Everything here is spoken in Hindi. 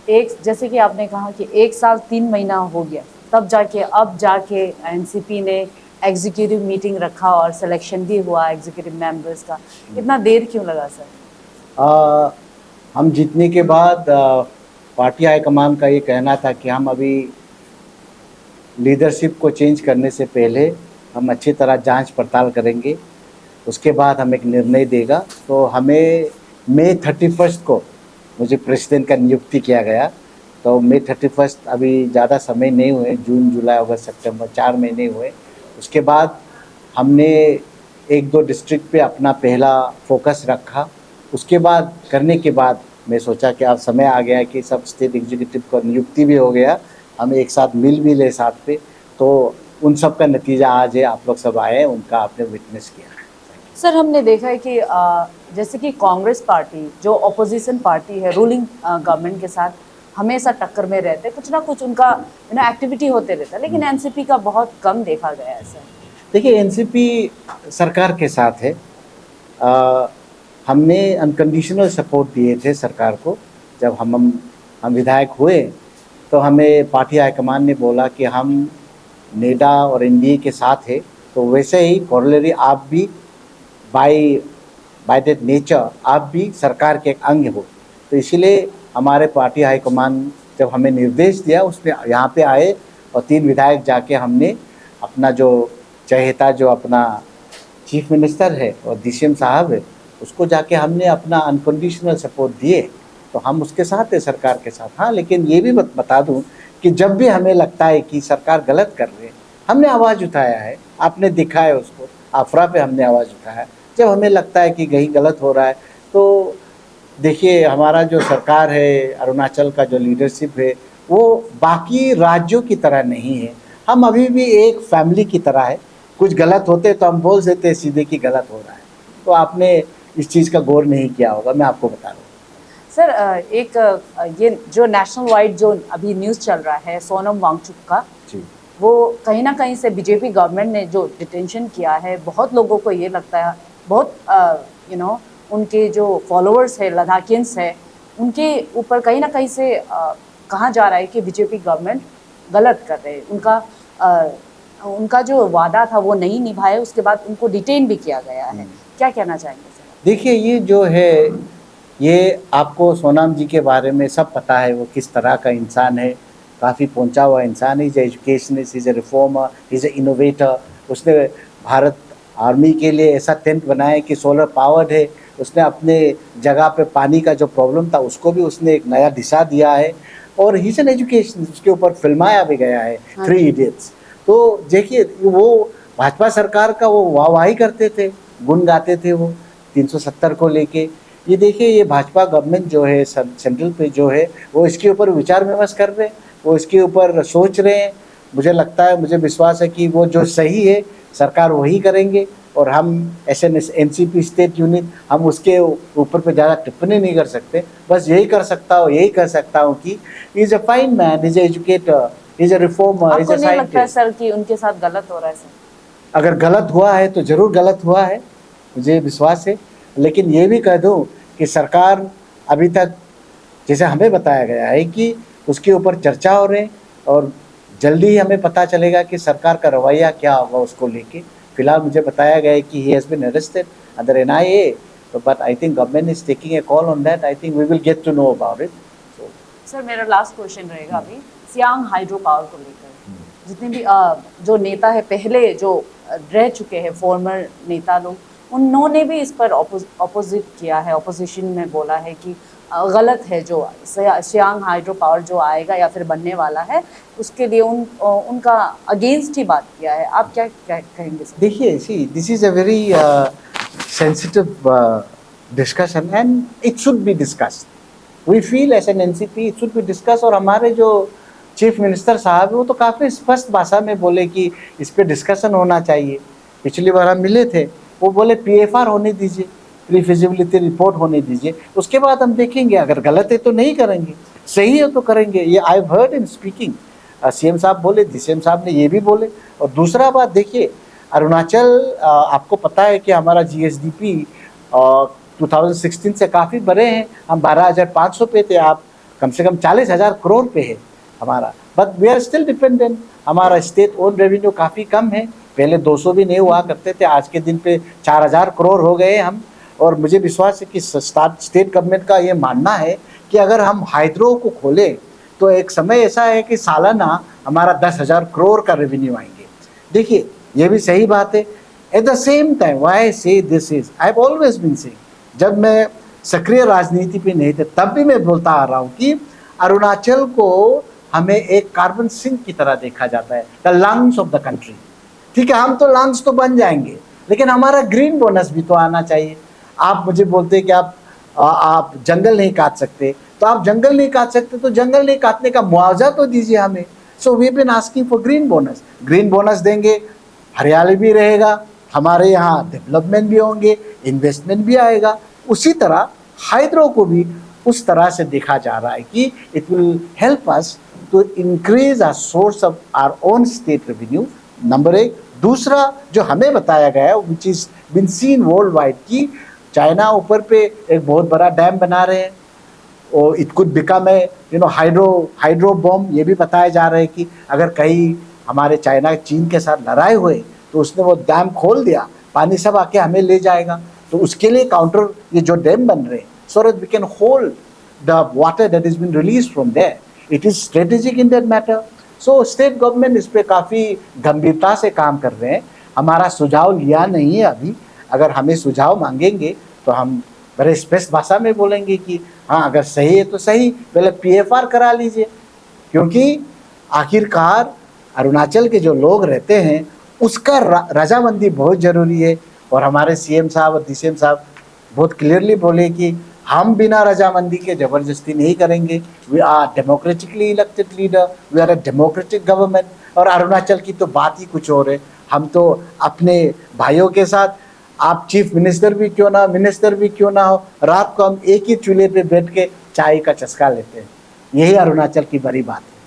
एक जैसे कि आपने कहा कि 1 साल 3 महीना हो गया, तब जाके अब जाके एनसीपी ने एग्जीक्यूटिव मीटिंग रखा और सिलेक्शन भी हुआ एग्जीक्यूटिव मेंबर्स का। इतना देर क्यों लगा सर? आ, हम जीतने के बाद पार्टी हाईकमान का ये कहना था कि हम अभी लीडरशिप को चेंज करने से पहले हम अच्छी तरह जांच पड़ताल करेंगे, उसके बाद हम एक निर्णय देगा। तो हमें मई 31 को मुझे प्रेसिडेंट का नियुक्ति किया गया। तो मई 31 अभी ज़्यादा समय नहीं हुए, जून जुलाई अगस्त सितंबर 4 महीने हुए। उसके बाद हमने एक दो डिस्ट्रिक्ट पे अपना पहला फोकस रखा। उसके बाद करने के बाद मैं सोचा कि अब समय आ गया कि सब स्टेट एग्जीक्यूटिव को नियुक्ति भी हो गया, हम एक साथ मिल भी ले साथ पे। तो उन सब का नतीजा आज है, आप लोग सब आए, उनका आपने विटनेस किया। सर हमने देखा है कि जैसे कि कांग्रेस पार्टी जो ऑपोजिशन पार्टी है रूलिंग गवर्नमेंट के साथ हमेशा टक्कर में रहते, कुछ ना कुछ उनका एक्टिविटी होते रहता है, लेकिन एनसीपी का बहुत कम देखा गया है सर। देखिए, एनसीपी सरकार के साथ है। हमने अनकंडीशनल सपोर्ट दिए थे सरकार को। जब हम विधायक हुए तो हमें पार्टी हाईकमान ने बोला कि हम नेडा और एनडीए के साथ है, तो वैसे ही कॉरलरी आप भी बाय बाय दैट नेचर आप भी सरकार के एक अंग हो। तो इसीलिए हमारे पार्टी हाईकमान जब हमें निर्देश दिया, उसने यहाँ पे आए और 3 विधायक जाके हमने अपना जो चहेता जो अपना चीफ मिनिस्टर है और डीसीएम साहब है, उसको जाके हमने अपना अनकंडीशनल सपोर्ट दिए। तो हम उसके साथ है, सरकार के साथ। हाँ, लेकिन ये भी बता दूं कि जब भी हमें लगता है कि सरकार गलत कर रही है, हमने आवाज़ उठाया है, आपने देखा है उसको, आफरा पे हमने आवाज़ उठाया। जब हमें लगता है कि कहीं गलत हो रहा है तो देखिए, हमारा जो सरकार है, अरुणाचल का जो लीडरशिप है, वो बाकी राज्यों की तरह नहीं है। हम अभी भी एक फैमिली की तरह है। कुछ गलत होते तो हम बोल देते सीधे कि गलत हो रहा है। तो आपने इस चीज़ का गौर नहीं किया होगा, मैं आपको बता रहा हूँ। सर एक ये जो नेशनल वाइड जो अभी न्यूज़ चल रहा है सोनम वांगचुक का, जी। वो कहीं ना कहीं से बीजेपी गवर्नमेंट ने जो डिटेंशन किया है, बहुत लोगों को ये लगता है, बहुत उनके जो फॉलोअर्स है लद्दाखियंस है, उनके ऊपर कहीं ना कहीं से कहा जा रहा है कि बीजेपी गवर्नमेंट गलत कर रहे हैं। उनका जो वादा था वो नहीं निभाए, उसके बाद उनको डिटेन भी किया गया है। क्या कहना चाहेंगे सर? देखिए, ये जो है, ये आपको सोनम जी के बारे में सब पता है, वो किस तरह का इंसान है। काफ़ी पहुंचा हुआ इंसान है। Is educationist, is a reformer, is a innovator. उसने भारत आर्मी के लिए ऐसा टेंट बनाया कि सोलर पावर्ड है। उसने अपने जगह पे पानी का जो प्रॉब्लम था उसको भी उसने एक नया दिशा दिया है। और ही इज एन एजुकेशन, उसके ऊपर फिल्माया भी गया है, 3 इडियट्स। तो देखिए, वो भाजपा सरकार का वो वाहवाही करते थे, गुण गाते थे वो 370 को लेके। ये देखिए, ये भाजपा गवर्नमेंट जो है सेंट्रल पे जो है, वो इसके ऊपर विचार विमर्श कर रहे हैं, वो इसके ऊपर सोच रहे हैं। मुझे लगता है, मुझे विश्वास है कि वो जो सही है सरकार वही करेंगे। और हम एनसीपी स्टेट यूनिट, हम उसके ऊपर पे ज़्यादा टिप्पणी नहीं कर सकते। बस यही कर सकता हूँ कि is a fine man, is a educator, is a reformer, is आपको ए नहीं लगता है साइंटिस्ट। सर कि उनके साथ गलत हो रहा है सर? अगर गलत हुआ है तो ज़रूर गलत हुआ है, मुझे विश्वास है। लेकिन ये भी कह दूँ कि सरकार अभी तक, जैसे हमें बताया गया है कि उसके ऊपर चर्चा हो रही है, और जल्दी ही हमें पता चलेगा कि सरकार का रवैया क्या होगा उसको लेके। फिलहाल मुझे बताया गया है कि he has been arrested under NIA. तो but I think government is taking a call on that. I think we will get to know about it. Sir मेरा लास्ट क्वेश्चन रहेगा अभी सियांग हाइड्रो पावर को लेकर। जितने भी जो नेता है पहले जो रह चुके हैं फॉर्मर नेता लोग, उन्होंने भी इस पर अपोजिट किया है, अपोजिशन में बोला है कि गलत है जो सियांग हाइड्रो पावर जो आएगा या फिर बनने वाला है, उसके लिए उनका अगेंस्ट ही बात किया है। आप क्या कहेंगे सर? देखिए, see this is a very sensitive discussion and it should be discussed. We feel as an NCP it should be discuss. और हमारे जो चीफ मिनिस्टर साहब है, वो तो काफ़ी स्पष्ट भाषा में बोले कि इस पर डिस्कशन होना चाहिए। पिछली बार हम मिले थे, वो बोले पीएफआर होने दीजिए, प्री फिजिबिलिटी रिपोर्ट होने दीजिए, उसके बाद हम देखेंगे। अगर गलत है तो नहीं करेंगे, सही है तो करेंगे। ये I heard in speaking, CM साहब बोले, डीसीएम साहब ने ये भी बोले। और दूसरा बात देखिए, अरुणाचल, आपको पता है कि हमारा जीएसडीपी 2016 से काफ़ी बड़े हैं। हम 12,500 पे थे, आप कम से कम 40,000 करोड़ पे है हमारा, but we are still dependent. हमारा स्टेट ओन रेवेन्यू काफ़ी कम है, पहले 200 भी नहीं हुआ करते थे, आज के दिन पे 4,000 करोड़ हो गए हम। और मुझे विश्वास है कि स्टेट गवर्नमेंट का ये मानना है कि अगर हम हाइड्रो को खोलें तो एक समय ऐसा है कि सालाना हमारा 10,000 करोड़ का रेवेन्यू आएंगे। देखिए ये भी सही बात है। At the same time why I say this is, I have always been saying, जब मैं सक्रिय राजनीति पे नहीं थे तब भी मैं बोलता आ रहा हूँ कि अरुणाचल को हमें एक कार्बन सिंक की तरह देखा जाता है, the lungs of the country. ठीक है, हम तो लंग्स तो बन जाएंगे, लेकिन हमारा ग्रीन बोनस भी तो आना चाहिए। आप मुझे बोलते हैं कि आप जंगल नहीं काट सकते, तो आप जंगल नहीं काट सकते तो जंगल नहीं काटने का मुआवजा तो दीजिए हमें। So we been asking for green bonus. Green bonus देंगे, हरियाली भी रहेगा, हमारे यहाँ डेवलपमेंट भी होंगे, इन्वेस्टमेंट भी आएगा। उसी तरह हाइड्रो को भी उस तरह से देखा जा रहा है कि it will help us to increase our source of our own state revenue, number एक। दूसरा जो हमें बताया गया है which is been seen worldwide कि चाइना ऊपर पे एक बहुत बड़ा डैम बना रहे हैं और it could become a hydro bomb. ये भी बताया जा रहा है कि अगर कहीं हमारे चाइना चीन के साथ लड़ाई हुए तो उसने वो डैम खोल दिया, पानी सब आके हमें ले जाएगा। तो उसके लिए काउंटर ये जो डैम बन रहे हैं, so that we can hold the water that is been release from there, it is strategic in that matter. So state government इस पे काफ़ी गंभीरता से काम कर रहे हैं। हमारा सुझाव लिया नहीं है अभी, अगर हमें सुझाव मांगेंगे तो हम बड़े स्पष्ट भाषा में बोलेंगे कि हाँ अगर सही है तो सही, पहले PFR करा लीजिए, क्योंकि आखिरकार अरुणाचल के जो लोग रहते हैं उसका रजामंदी बहुत ज़रूरी है। और हमारे CM साहब और DCM साहब बहुत क्लियरली बोले कि हम बिना रजामंदी के ज़बरदस्ती नहीं करेंगे। We are democratically elected leader, we are a democratic government. और अरुणाचल की तो बात ही कुछ और है। हम तो अपने भाइयों के साथ, आप चीफ मिनिस्टर भी क्यों ना, मिनिस्टर भी क्यों ना हो, रात को हम एक ही चूल्हे पे बैठ के चाय का चस्का लेते हैं। यही अरुणाचल की बड़ी बात है।